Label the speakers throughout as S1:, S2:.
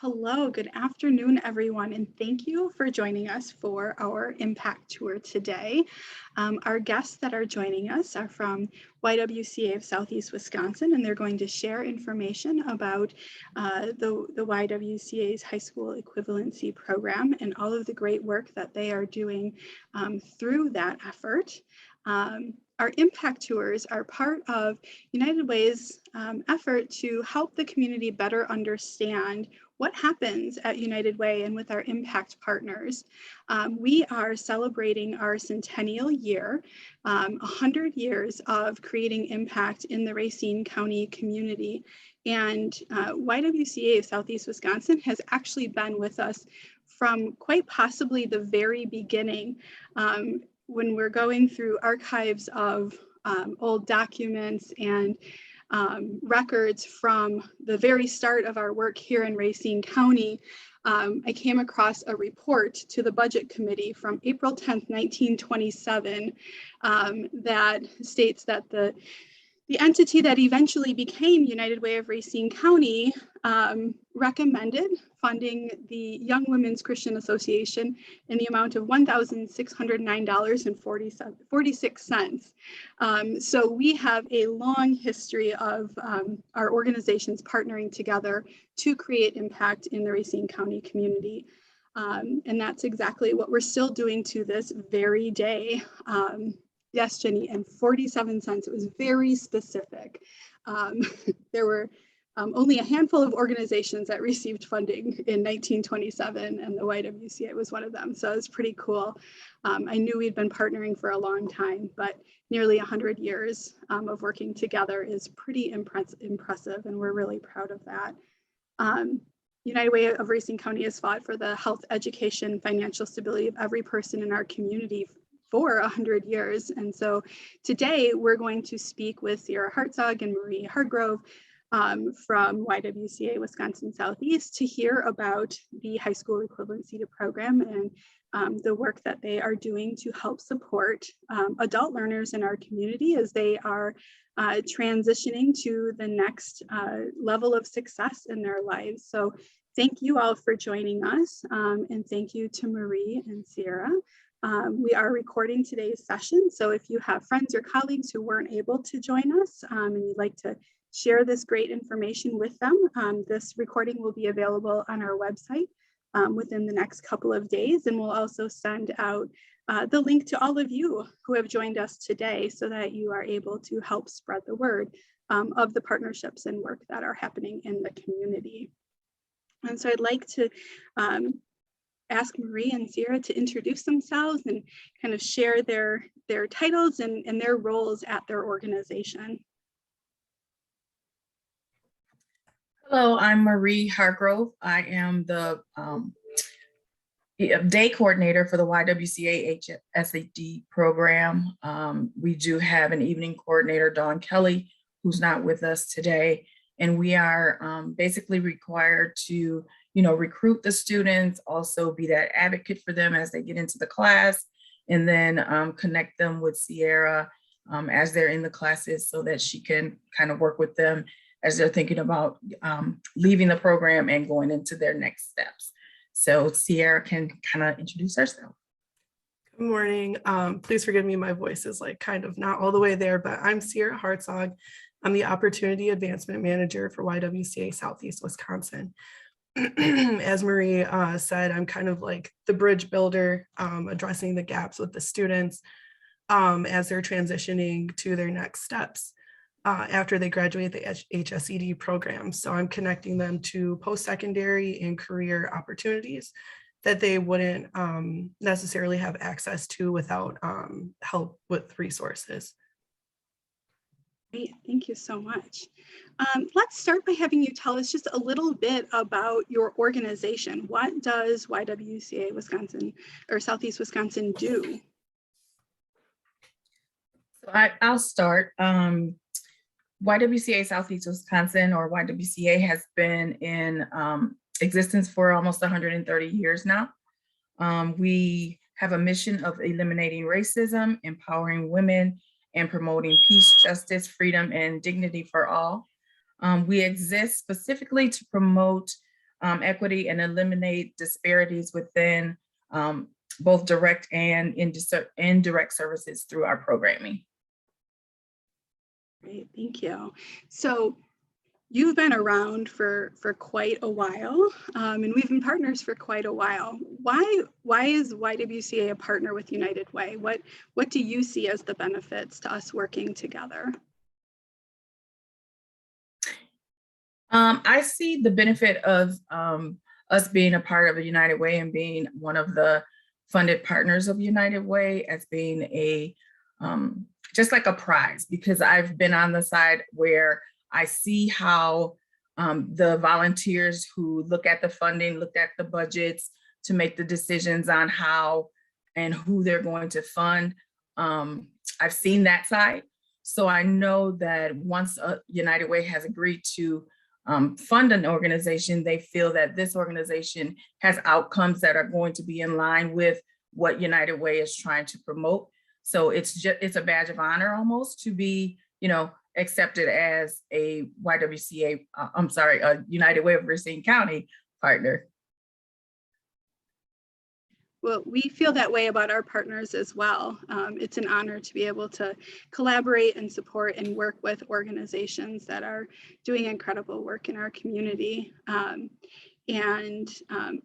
S1: Hello, good afternoon, everyone, and thank you for joining us for our Impact Tour today. Our guests that are joining us are from YWCA of Southeast Wisconsin, and they're going to share information about the YWCA's high school equivalency program and all of the great work that they are doing through that effort. Our impact tours are part of United Way's effort to help the community better understand what happens at United Way and with our impact partners. We are celebrating our centennial year, 100 years of creating impact in the Racine County community. And YWCA of Southeast Wisconsin has actually been with us from quite possibly the very beginning. When we're going through archives of old documents and records from the very start of our work here in Racine County, I came across a report to the Budget Committee from April 10th, 1927, that states that the entity that eventually became United Way of Racine County recommended funding the Young Women's Christian Association in the amount of $1,609.46. So we have a long history of our organizations partnering together to create impact in the Racine County community. And that's exactly what we're still doing to this very day. Yes, Jenny, and 47 cents. It was very specific. There were only a handful of organizations that received funding in 1927, and the YWCA was one of them. So it's pretty cool. I knew we'd been partnering for a long time, but nearly 100 years of working together is pretty impressive, and we're really proud of that. United Way of Racine County has fought for the health, education, financial stability of every person in our community for 100 years. And so today we're going to speak with Sierra Hartzog and Marie Hargrove from YWCA Wisconsin Southeast to hear about the high school equivalency program and the work that they are doing to help support adult learners in our community as they are transitioning to the next level of success in their lives. So thank you all for joining us, and thank you to Marie and Sierra. We are recording today's session, so if you have friends or colleagues who weren't able to join us and you'd like to share this great information with them, this recording will be available on our website within the next couple of days, and we'll also send out the link to all of you who have joined us today so that you are able to help spread the word of the partnerships and work that are happening in the community. And so I'd like to ask Marie and Sierra to introduce themselves and kind of share their titles and their roles at their organization.
S2: Hello, I'm Marie Hargrove. I am the day coordinator for the YWCA HSAD program. We do have an evening coordinator, Dawn Kelly, who's not with us today. And we are basically required to recruit the students, also be that advocate for them as they get into the class, and then connect them with Sierra as they're in the classes so that she can kind of work with them as they're thinking about leaving the program and going into their next steps. So Sierra can kind of introduce herself.
S3: Good morning. Please forgive me, my voice is like kind of not all the way there, but I'm Sierra Hartzog. I'm the Opportunity Advancement Manager for YWCA Southeast Wisconsin. As Marie said, I'm kind of like the bridge builder, addressing the gaps with the students as they're transitioning to their next steps after they graduate the HSED program. So I'm connecting them to post-secondary and career opportunities that they wouldn't necessarily have access to without help with resources.
S1: Great, thank you so much. Let's start by having you tell us just a little bit about your organization. What does YWCA Wisconsin or Southeast Wisconsin do?
S2: So I'll start. YWCA Southeast Wisconsin, or YWCA, has been in existence for almost 130 years now. We have a mission of eliminating racism, empowering women, and promoting peace, justice, freedom, and dignity for all. We exist specifically to promote equity and eliminate disparities within both direct and indirect services through our programming.
S1: Great, thank you. So you've been around for quite a while, and we've been partners for quite a while. Why is YWCA a partner with United Way? What do you see as the benefits to us working together?
S2: I see the benefit of us being a part of a United Way and being one of the funded partners of United Way as being a just like a prize, because I've been on the side where I see how the volunteers who look at the funding, look at the budgets to make the decisions on how and who they're going to fund. I've seen that side. So I know that once United Way has agreed to fund an organization, they feel that this organization has outcomes that are going to be in line with what United Way is trying to promote. So it's a badge of honor almost to be, accepted as a YWCA, a United Way of Racine County partner.
S1: Well, we feel that way about our partners as well. It's an honor to be able to collaborate and support and work with organizations that are doing incredible work in our community.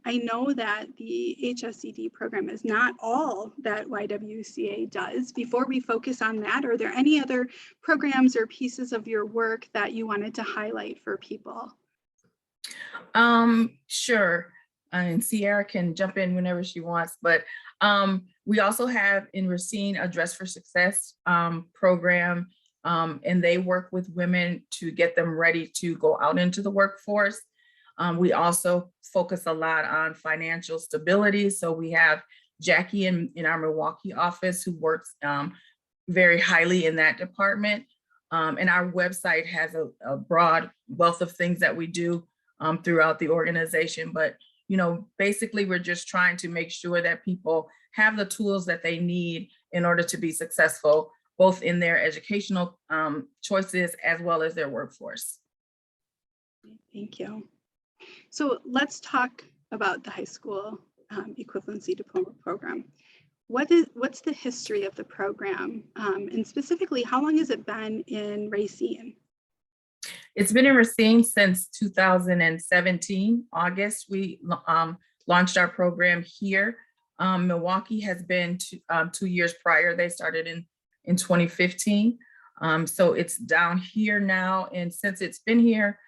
S1: I know that the HSED program is not all that YWCA does. Before we focus on that, are there any other programs or pieces of your work that you wanted to highlight for people?
S2: Sure. And Sierra can jump in whenever she wants, but we also have in Racine a Dress for Success program, and they work with women to get them ready to go out into the workforce. We also focus a lot on financial stability. So we have Jackie in our Milwaukee office who works very highly in that department. And our website has a broad wealth of things that we do throughout the organization. But basically, we're just trying to make sure that people have the tools that they need in order to be successful, both in their educational choices as well as their workforce.
S1: Thank you. So let's talk about the high school equivalency diploma program. What's the history of the program? And specifically, how long has it been in Racine?
S2: It's been in Racine since 2017, August. We launched our program here. Milwaukee has been 2 years prior. They started in 2015. So it's down here now. And since it's been here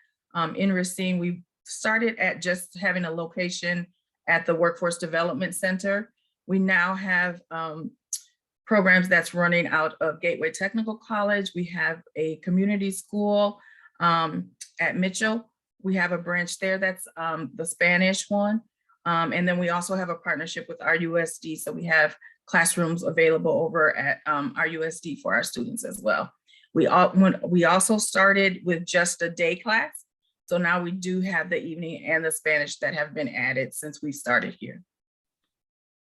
S2: in Racine, we started at just having a location at the Workforce Development Center. We now have programs that's running out of Gateway Technical College. We have a community school at Mitchell. We have a branch there that's the Spanish one. And then we also have a partnership with RUSD. So we have classrooms available over at RUSD for our students as well. We also started with just a day class. So now we do have the evening and the Spanish that have been added since we started here.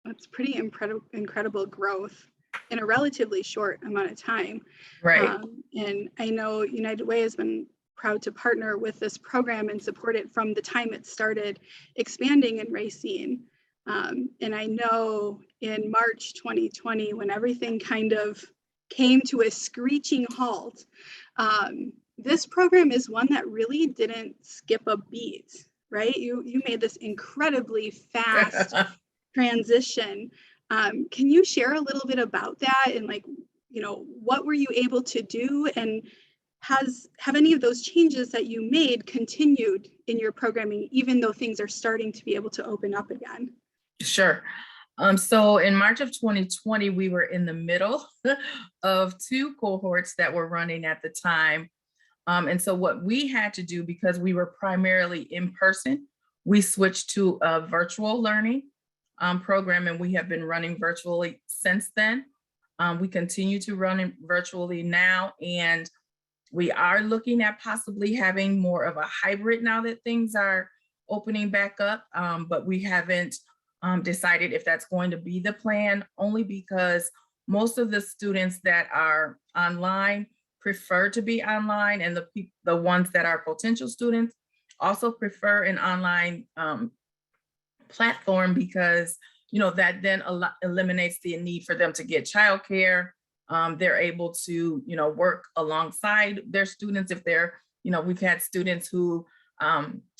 S1: That's pretty incredible growth in a relatively short amount of time.
S2: Right.
S1: And I know United Way has been proud to partner with this program and support it from the time it started expanding in Racine. And I know in March 2020, when everything kind of came to a screeching halt, this program is one that really didn't skip a beat, right? You made this incredibly fast transition. Can you share a little bit about that and what were you able to do, and have any of those changes that you made continued in your programming, even though things are starting to be able to open up again?
S2: Sure. So in March of 2020, we were in the middle of 2 cohorts that were running at the time. And so what we had to do, because we were primarily in person, we switched to a virtual learning program, and we have been running virtually since then. We continue to run it virtually now, and we are looking at possibly having more of a hybrid now that things are opening back up, but we haven't decided if that's going to be the plan, only because most of the students that are online prefer to be online, and the ones that are potential students also prefer an online platform because, you know, that then eliminates the need for them to get childcare. They're able to, you know, work alongside their students if they're, you know, we've had students who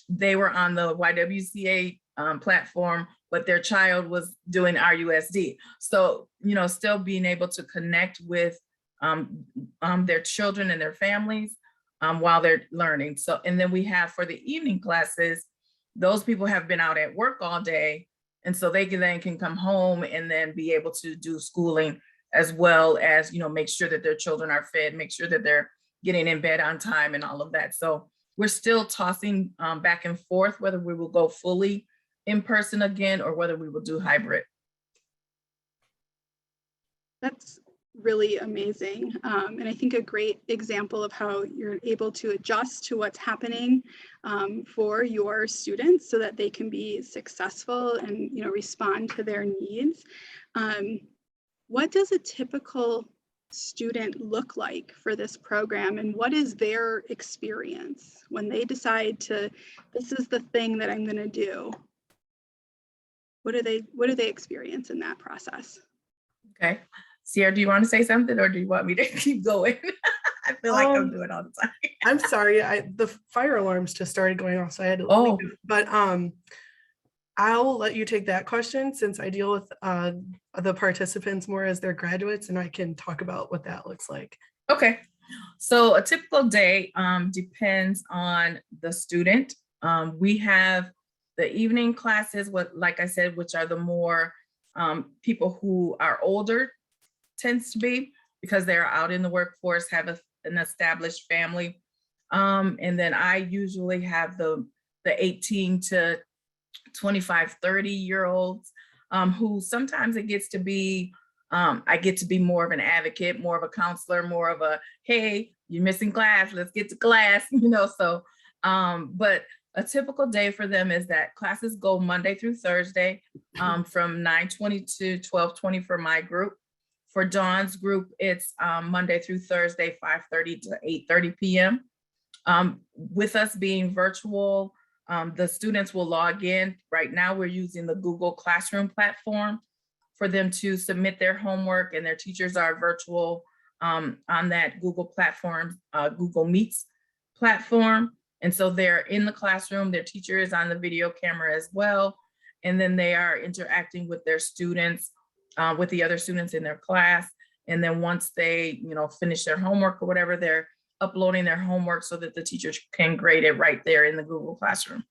S2: they were on the YWCA platform, but their child was doing RUSD. So, you know, still being able to connect with their children and their families while they're learning. So, and then we have for the evening classes, those people have been out at work all day. And so they can come home and then be able to do schooling as well as, you know, make sure that their children are fed, make sure that they're getting in bed on time and all of that. So we're still tossing back and forth whether we will go fully in person again or whether we will do hybrid.
S1: That's really amazing. And I think a great example of how you're able to adjust to what's happening for your students so that they can be successful and, you know, respond to their needs. What does a typical student look like for this program, and what is their experience when they decide to, this is the thing that I'm going to do? What do they experience in that process?
S2: Okay. Sierra, do you want to say something or do you want me to keep going? I feel like I'm doing all the time.
S3: I'm sorry, the fire alarms just started going off, so I had to leave. But I'll let you take that question since I deal with the participants more as their graduates, and I can talk about what that looks like.
S2: Okay. So a typical day depends on the student. We have the evening classes, like I said, which are the more people who are older tends to be because they're out in the workforce, have an established family. And then I usually have the 18 to 25, 30-year-olds who sometimes it gets to be, I get to be more of an advocate, more of a counselor, more of a, hey, you're missing class, let's get to class, you know, so, but a typical day for them is that classes go Monday through Thursday from 9:20 to 12:20 for my group. For Dawn's group, it's Monday through Thursday, 5:30 to 8:30 p.m. With us being virtual, the students will log in. Right now, we're using the Google Classroom platform for them to submit their homework, and their teachers are virtual on that Google platform, Google Meets platform. And so they're in the classroom, their teacher is on the video camera as well. And then they are interacting with their students, with the other students in their class. And then once they, you know, finish their homework or whatever, they're uploading their homework so that the teachers can grade it right there in the Google Classroom.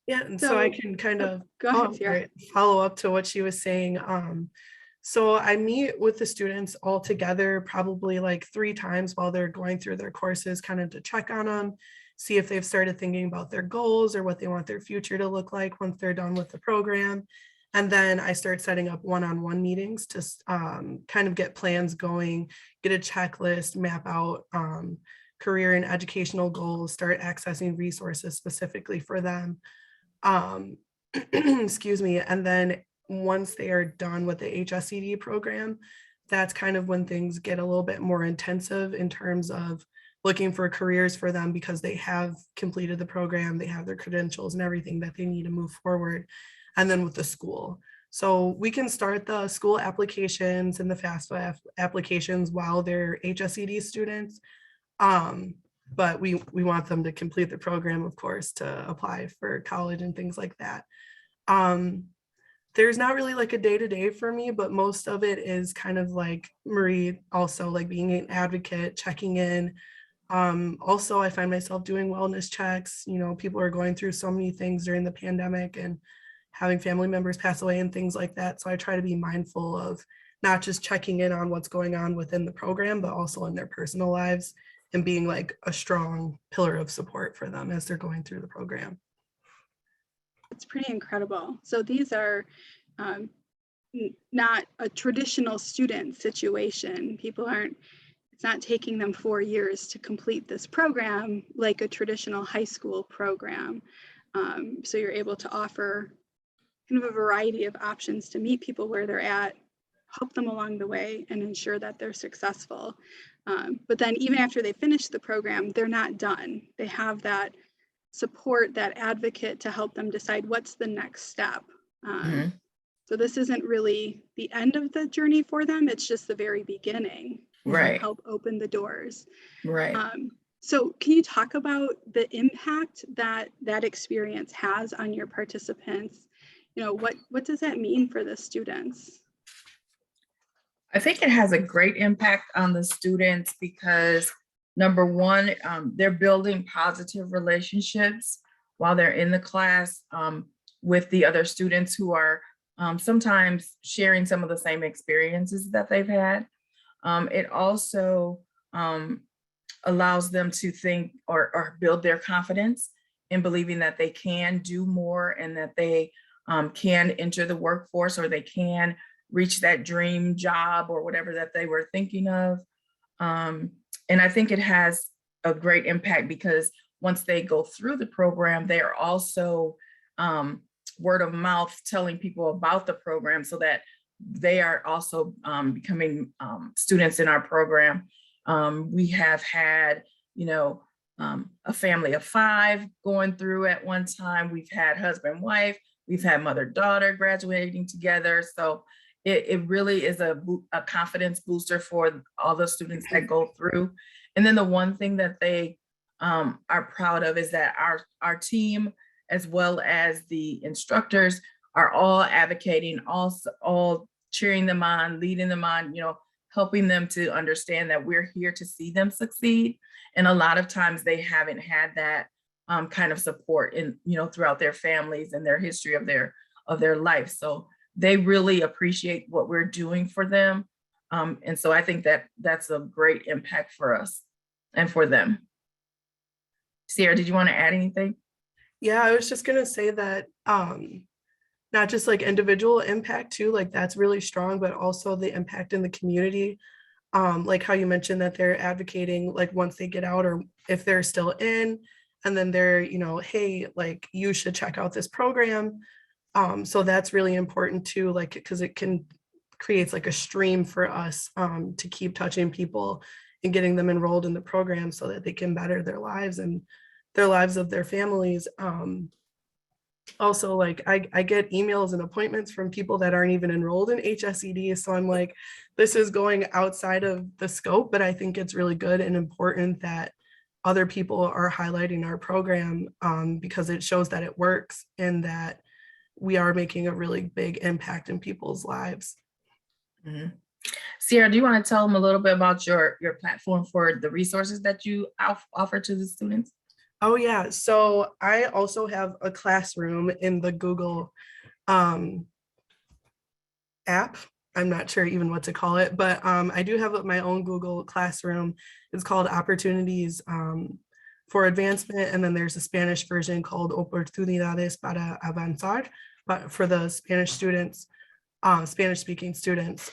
S3: Yeah, and so I can kind of
S1: go ahead, Sierra.
S3: follow up to what she was saying. So I meet with the students all together probably like 3 times while they're going through their courses, kind of to check on them, see if they've started thinking about their goals or what they want their future to look like once they're done with the program. And then I start setting up one-on-one meetings to kind of get plans going, get a checklist, map out career and educational goals, start accessing resources specifically for them. Excuse me. And then once they are done with the HSED program, that's kind of when things get a little bit more intensive in terms of looking for careers for them because they have completed the program, they have their credentials and everything that they need to move forward. And then with the school. So we can start the school applications and the FAFSA applications while they're HSED students. But we want them to complete the program, of course, to apply for college and things like that. There's not really like a day-to-day for me, but most of it is kind of like Marie, also like being an advocate, checking in. Also, I find myself doing wellness checks. You know, people are going through so many things during the pandemic and having family members pass away and things like that. So I try to be mindful of not just checking in on what's going on within the program, but also in their personal lives and being like a strong pillar of support for them as they're going through the program.
S1: It's pretty incredible. So these are not a traditional student situation. People aren't, it's not taking them 4 years to complete this program like a traditional high school program. So you're able to offer kind of a variety of options to meet people where they're at, help them along the way and ensure that they're successful. But then even after they finish the program, they're not done. They have that support, that advocate to help them decide what's the next step. So this isn't really the end of the journey for them. It's just the very beginning.
S2: Right.
S1: Help open the doors.
S2: Right.
S1: So can you talk about the impact that that experience has on your participants? What does that mean for the students?
S2: I think it has a great impact on the students because number one, they're building positive relationships while they're in the class with the other students who are sometimes sharing some of the same experiences that they've had. It also allows them to think or build their confidence in believing that they can do more and that they can enter the workforce or they can reach that dream job or whatever that they were thinking of. And I think it has a great impact because once they go through the program, they are also word of mouth telling people about the program so that they are also becoming students in our program. We have had, a family of 5 going through at one time. We've had husband, wife, we've had mother, daughter graduating together. So it really is a confidence booster for all the students that go through. And then the one thing that they are proud of is that our team, as well as the instructors, are all advocating, all cheering them on, leading them on, helping them to understand that we're here to see them succeed. And a lot of times they haven't had that kind of support throughout their families and their history of their life. So they really appreciate what we're doing for them. And so I think that that's a great impact for us and for them. Sierra, did you want to add anything?
S3: Yeah, I was just gonna say that not just like individual impact too, like that's really strong, but also the impact in the community. Like how you mentioned that they're advocating like once they get out or if they're still in, and then they're, hey, like you should check out this program. So that's really important too, like because it creates like a stream for us to keep touching people and getting them enrolled in the program so that they can better their lives and their lives of their families. Also, like I get emails and appointments from people that aren't even enrolled in HSED. So I'm like, this is going outside of the scope, but I think it's really good and important that other people are highlighting our program because it shows that it works and that we are making a really big impact in people's lives.
S2: Mm-hmm. Sierra, do you want to tell them a little bit about your platform for the resources that you offer to the students?
S3: Oh yeah, so I also have a classroom in the Google app. I'm not sure even what to call it, but I do have my own Google Classroom. It's called Opportunities for Advancement, and then there's a Spanish version called Oportunidades para Avanzar, but for the Spanish students, Spanish-speaking students.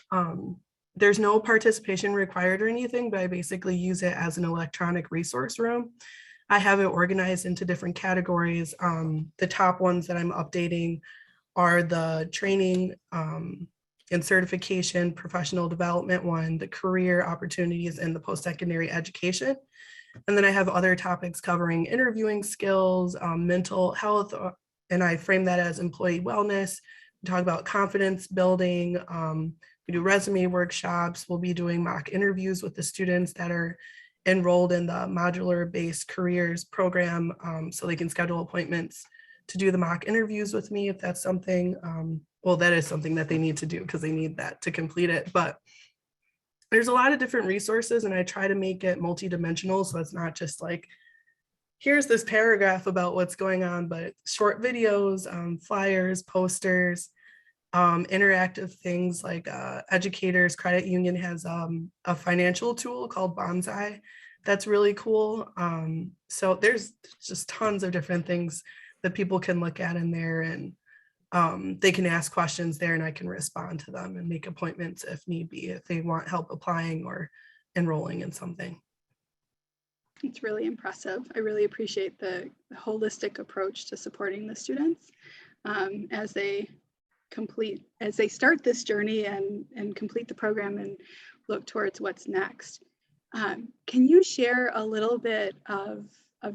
S3: There's no participation required or anything, but I basically use it as an electronic resource room. I have it organized into different categories. The top ones that I'm updating are the training and certification, professional development one, the career opportunities, and the post-secondary education. And then I have other topics covering interviewing skills, mental health, and I frame that as employee wellness. We talk about confidence building. We do resume workshops. We'll be doing mock interviews with the students that are enrolled in the modular-based careers program, so they can schedule appointments to do the mock interviews with me if that's something. Well, that is something that they need to do because they need that to complete it. But there's a lot of different resources, and I try to make it multidimensional, so it's not just like, here's this paragraph about what's going on, but short videos, flyers, posters, interactive things like Educators Credit Union has a financial tool called Bonsai that's really cool. So there's just tons of different things that people can look at in there, and they can ask questions there and I can respond to them and make appointments if need be, if they want help applying or enrolling in something.
S1: It's really impressive. I really appreciate the holistic approach to supporting the students as they complete, as they start this journey and complete the program and look towards what's next. Can you share a little bit of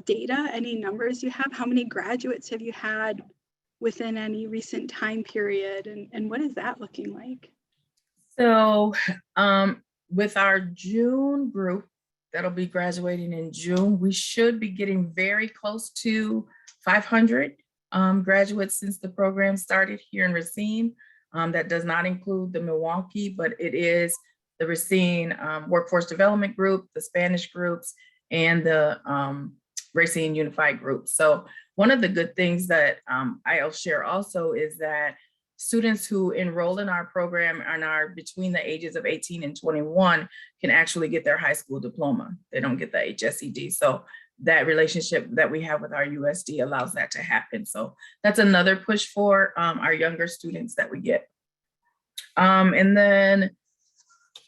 S1: data, any numbers you have? How many graduates have you had within any recent time period, and what is that looking like?
S2: So with our June group, that'll be graduating in June, we should be getting very close to 500 graduates since the program started here in Racine. That does not include the Milwaukee, but it is the Racine Workforce Development Group, the Spanish groups, and the Racine Unified Group. So one of the good things that I'll share also is that students who enroll in our program and are between the ages of 18 and 21 can actually get their high school diploma. They don't get the HSED. So that relationship that we have with our USD allows that to happen. So that's another push for our younger students that we get. And then,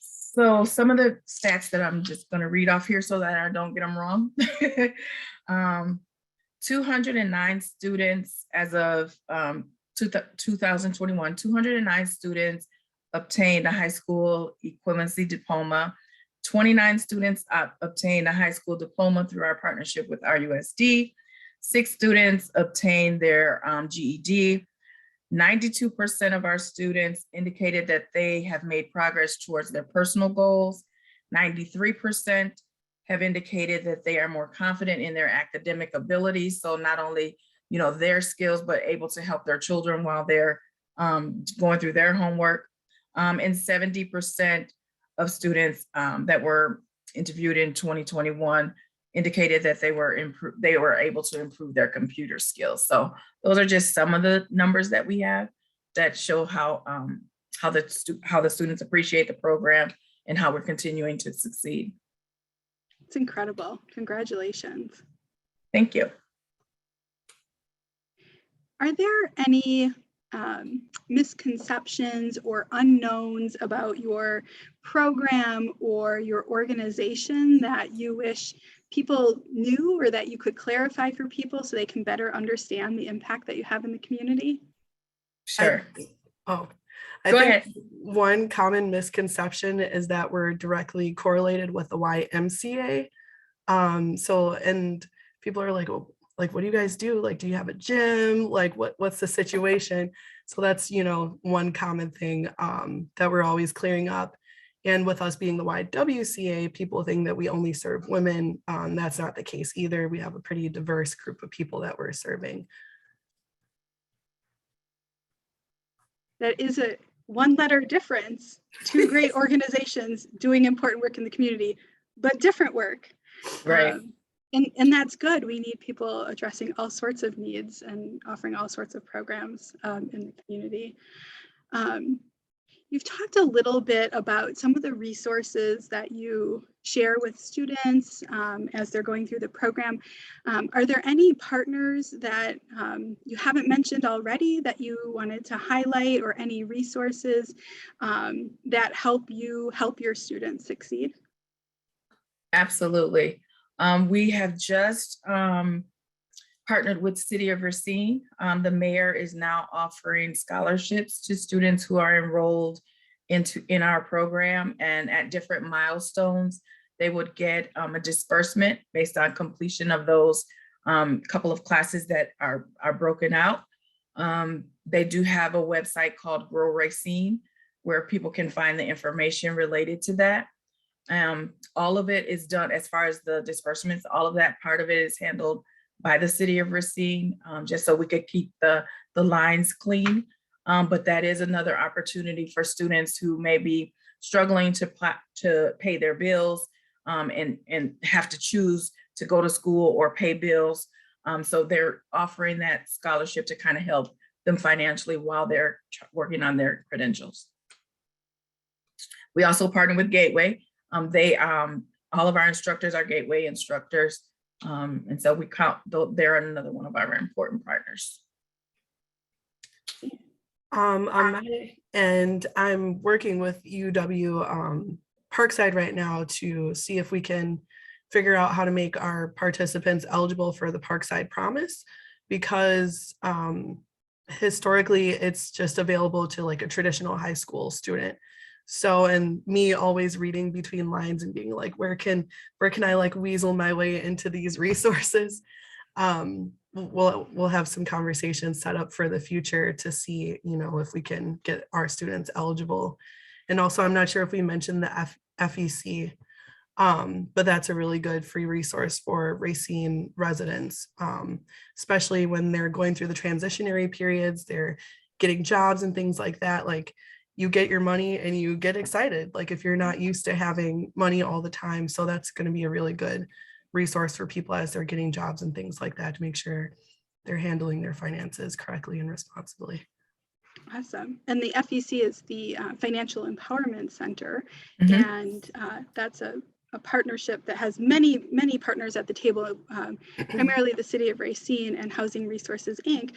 S2: so some of the stats that I'm just going to read off here so that I don't get them wrong. 209 students as of 2021, 209 students obtained a high school equivalency diploma. 29 students obtained a high school diploma through our partnership with RUSD. 6 students obtained their GED. 92% of our students indicated that they have made progress towards their personal goals. 93% have indicated that they are more confident in their academic abilities. So not only, you know, their skills, but able to help their children while they're going through their homework. And 70% of students that were interviewed in 2021 indicated that they were able to improve their computer skills. So those are just some of the numbers that we have that show how the students appreciate the program and how we're continuing to succeed.
S1: It's incredible. Congratulations.
S2: Thank you.
S1: Are there any misconceptions or unknowns about your program or your organization that you wish people knew or that you could clarify for people so they can better understand the impact that you have in the community?
S2: Sure.
S3: I
S2: Go
S3: think
S2: ahead.
S3: one common misconception is that we're directly correlated with the YMCA. And people are like, well, like, what do you guys do? Like, do you have a gym? Like, what's the situation? So that's, you know, one common thing that we're always clearing up. And with us being the YWCA, people think that we only serve women. That's not the case either. We have a pretty diverse group of people that we're serving.
S1: That is a one-letter difference. Two great organizations doing important work in the community, but different work.
S2: Right.
S1: And that's good. We need people addressing all sorts of needs and offering all sorts of programs in the community. You've talked a little bit about some of the resources that you share with students as they're going through the program. Are there any partners that you haven't mentioned already that you wanted to highlight, or any resources that help you help your students succeed?
S2: Absolutely. We have just partnered with City of Racine. The mayor is now offering scholarships to students who are enrolled in our program, and at different milestones, they would get a disbursement based on completion of those couple of classes that are broken out. They do have a website called Grow Racine where people can find the information related to that. All of it is done as far as the disbursements, all of that part of it is handled by the City of Racine, just so we could keep the lines clean. But that is another opportunity for students who may be struggling to pay their bills and have to choose to go to school or pay bills. So they're offering that scholarship to kind of help them financially while they're working on their credentials. We also partner with Gateway. All of our instructors are Gateway instructors. And so they're another one of our important partners.
S3: On my end, I'm working with UW Parkside right now to see if we can figure out how to make our participants eligible for the Parkside Promise, because historically it's just available to like a traditional high school student. So, and me always reading between lines and being like, where can I like weasel my way into these resources? We'll have some conversations set up for the future to see, if we can get our students eligible. And also, I'm not sure if we mentioned the FEC, but that's a really good free resource for Racine residents, especially when they're going through the transitionary periods, they're getting jobs and things like that. Like, you get your money and you get excited, like if you're not used to having money all the time. So that's going to be a really good resource for people as they're getting jobs and things like that, to make sure they're handling their finances correctly and responsibly.
S1: Awesome. And the FEC is the Financial Empowerment Center.
S2: Mhm.
S1: And that's a partnership that has many, many partners at the table, primarily the City of Racine and Housing Resources, Inc.,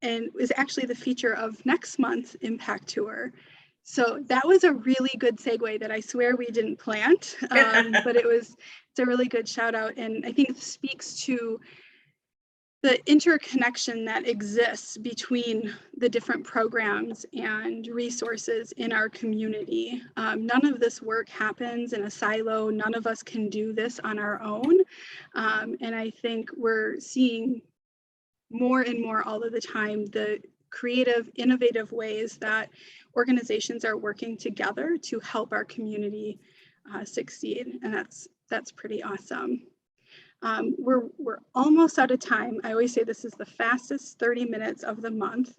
S1: and is actually the feature of next month's Impact Tour. So that was a really good segue that I swear we didn't plant, but it's a really good shout out. And I think it speaks to the interconnection that exists between the different programs and resources in our community. None of this work happens in a silo. None of us can do this on our own. And I think we're seeing more and more all of the time the creative, innovative ways that organizations are working together to help our community succeed. And that's pretty awesome. We're almost out of time. I always say this is the fastest 30 minutes of the month.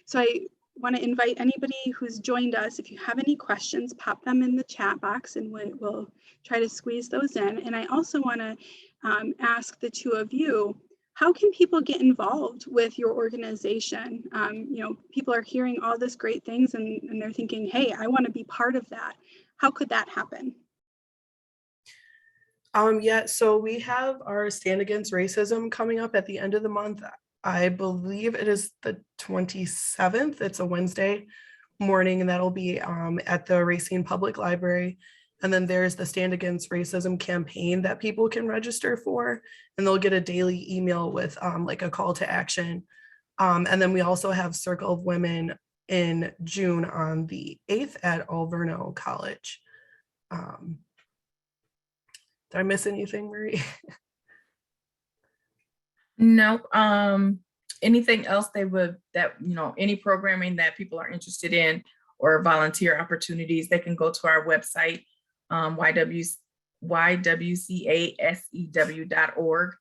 S1: So I want to invite anybody who's joined us, if you have any questions, pop them in the chat box and we'll try to squeeze those in. And I also want to ask the two of you, how can people get involved with your organization? People are hearing all this great things and they're thinking, hey, I want to be part of that. How could that happen?
S3: So we have our Stand Against Racism coming up at the end of the month. I believe it is the 27th. It's a Wednesday morning, and that'll be at the Racine Public Library. And then there's the Stand Against Racism campaign that people can register for, and they'll get a daily email with like a call to action. And then we also have Circle of Women in June on the 8th at Alverno College. Did I miss anything, Marie?
S2: No. Anything else any programming that people are interested in or volunteer opportunities, they can go to our website, YWCASEW.org,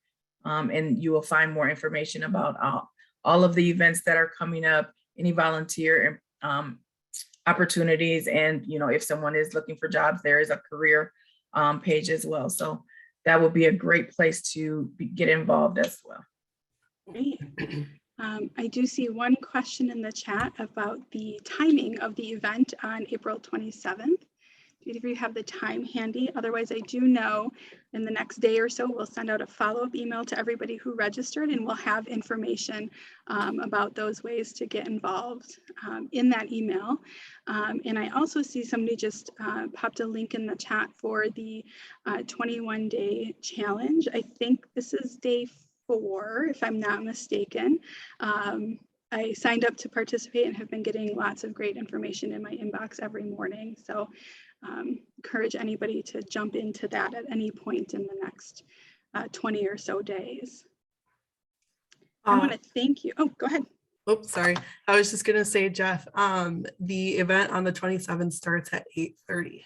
S2: and you will find more information about all of the events that are coming up, any volunteer opportunities, and if someone is looking for jobs, there is a career page as well. So that would be a great place to get involved as well.
S1: Great. I do see one question in the chat about the timing of the event on April 27th. Do either of you have the time handy? Otherwise, I do know in the next day or so, we'll send out a follow-up email to everybody who registered, and we'll have information about those ways to get involved in that email. And I also see somebody just popped a link in the chat for the 21-day challenge. I think this is day 4, if I'm not mistaken. I signed up to participate and have been getting lots of great information in my inbox every morning. So encourage anybody to jump into that at any point in the next 20 or so days. I want to thank you. Oh, go ahead.
S3: Oh, sorry. I was just going to say, Jeff, the event on the 27th starts at 8:30.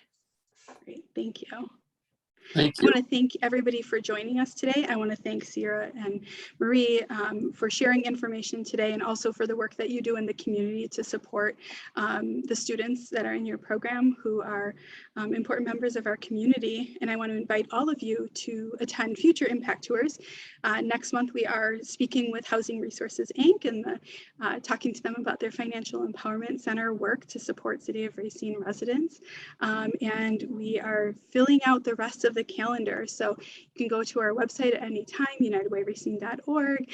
S1: Great. Thank you.
S4: Thank
S1: I
S4: you.
S1: want to thank everybody for joining us today. I want to thank Sierra and Marie for sharing information today, and also for the work that you do in the community to support the students that are in your program who are important members of our community. And I want to invite all of you to attend future Impact Tours. Next month, we are speaking with Housing Resources, Inc. and talking to them about their Financial Empowerment Center work to support City of Racine residents. And we are filling out the rest of of the calendar. So you can go to our website at any time, unitedwayracing.org,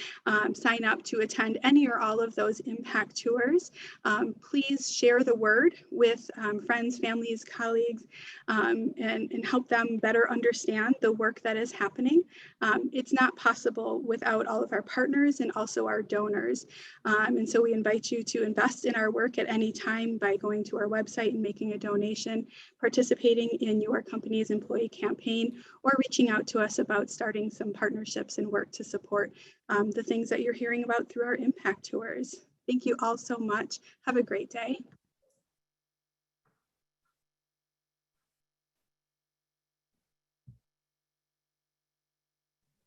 S1: sign up to attend any or all of those impact tours. Please share the word with friends, families, colleagues, and help them better understand the work that is happening. It's not possible without all of our partners and also our donors. And so we invite you to invest in our work at any time by going to our website and making a donation, participating in your company's employee campaign, or reaching out to us about starting some partnerships and work to support the things that you're hearing about through our impact tours. Thank you all so much. Have a great day.